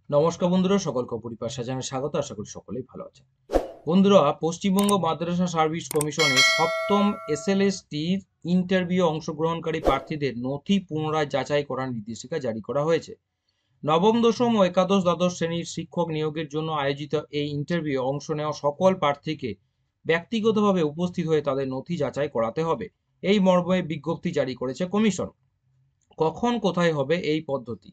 নমস্কার বন্ধুরা, সকলকে পরিবার সাজানো স্বাগত। আশা করি সকলেই ভালো আছেন। বন্ধুরা, পশ্চিমবঙ্গ মাদ্রাসা সার্ভিস কমিশনের সপ্তম এসএলএসটির ইন্টারভিউ অংশগ্রহণকারী প্রার্থীদের নথি পুনরায় যাচাই করার নির্দেশিকা জারি করা হয়েছে। নবম, দশম ও একাদশ দ্বাদশ শ্রেণীর শিক্ষক নিয়োগের জন্য আয়োজিত এই ইন্টারভিউ অংশ নেওয়া সকল প্রার্থীকে ব্যক্তিগতভাবে উপস্থিত হয়ে তাদের নথি যাচাই করাতে হবে। এই মর্মে বিজ্ঞপ্তি জারি করেছে কমিশন। কখন কোথায় হবে এই পদ্ধতি?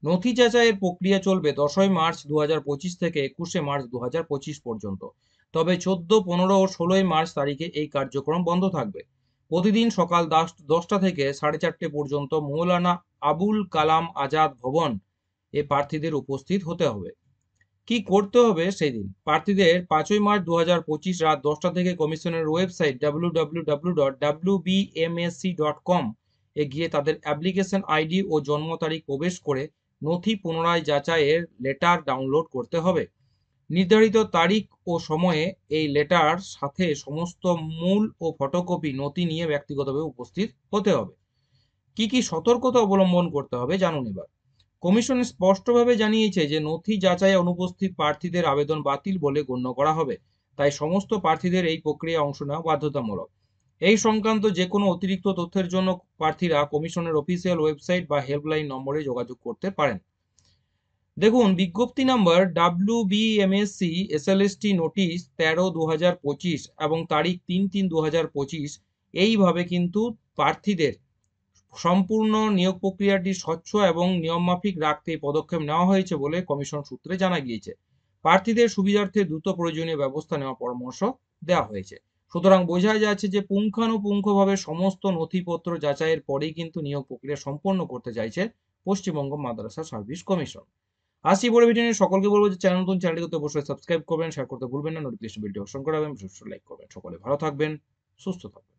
নথি যাচাইয়ের প্রক্রিয়া চলবে ১০ই মার্চ ২০২৫ থেকে ২১শে মার্চ ২০২৫ পর্যন্ত। তবে ১৪, ১৫ ও ১৬ই মার্চ তারিখে এই কার্যক্রম বন্ধ থাকবে। প্রতিদিন সকাল ১০টা থেকে ৪:৩০ পর্যন্ত মৌলানা আবুল কালাম আজাদ ভবন এ প্রার্থীদের উপস্থিত হতে হবে। কি করতে হবে সেই দিন? প্রার্থীদের ৫ই মার্চ ২০২৫ রাত ১০টা থেকে কমিশনের ওয়েবসাইট www.wbmsc.com এ গিয়ে তাদের অ্যাপ্লিকেশন আইডি ও জন্ম তারিখ প্রবেশ করে নথি পুনরায় যাচাইয়ের লেটার ডাউনলোড করতে হবে। নির্ধারিত তারিখ ও সময়ে এই লেটার সাথে সমস্ত মূল ও ফটোকপি নথি নিয়ে ব্যক্তিগতভাবে উপস্থিত হতে হবে। কি কি সতর্কতা অবলম্বন করতে হবে জানুন এবার। কমিশন স্পষ্টভাবে জানিয়েছে যে নথি যাচাইয়ে অনুপস্থিত প্রার্থীদের আবেদন বাতিল বলে গণ্য করা হবে। তাই সমস্ত প্রার্থীদের এই প্রক্রিয়ায় অংশ নেওয়া বাধ্যতামূলক। এই সংক্রান্ত যে কোনো অতিরিক্ত তথ্যের জন্য প্রার্থীরা কমিশনের অফিসিয়াল ওয়েবসাইট বা হেল্পলাইন নম্বরে যোগাযোগ করতে পারেন। দেখুন, বিজ্ঞপ্তি নাম্বার WBMSC SLST নোটিশ 13/2025 এবং তারিখ 3/3/2025 এইভাবে কিন্তু প্রার্থীদের সম্পূর্ণ নিয়োগ প্রক্রিয়াটি স্বচ্ছ এবং নিয়মমাফিক রাখতে এই পদক্ষেপ নেওয়া হয়েছে বলে কমিশন সূত্রে জানা গিয়েছে। প্রার্থীদের সুবিধার্থে দ্রুত প্রয়োজনীয় ব্যবস্থা নেওয়ার পরামর্শ দেওয়া হয়েছে। সুতরাং বোঝা যাচ্ছে যে পুঙ্খানুপুঙ্খভাবে সমস্ত নথিপত্র যাচাইয়ের পরেই কিন্তু নিয়োগ প্রক্রিয়া সম্পন্ন করতে চাইছে পশ্চিমবঙ্গ মাদ্রাসা সার্ভিস কমিশন। আসছি পরে ভিডিও নিয়ে। সকলকে বলবো যে চ্যানেলটিকে অবশ্যই সাবস্ক্রাইব করবেন, শেয়ার করতে ভুলবেন না, নোটিফিকেশন বেলটি অপশন করে রাখবেন, লাইক করবেন। সকলে ভালো থাকবেন, সুস্থ থাকবেন।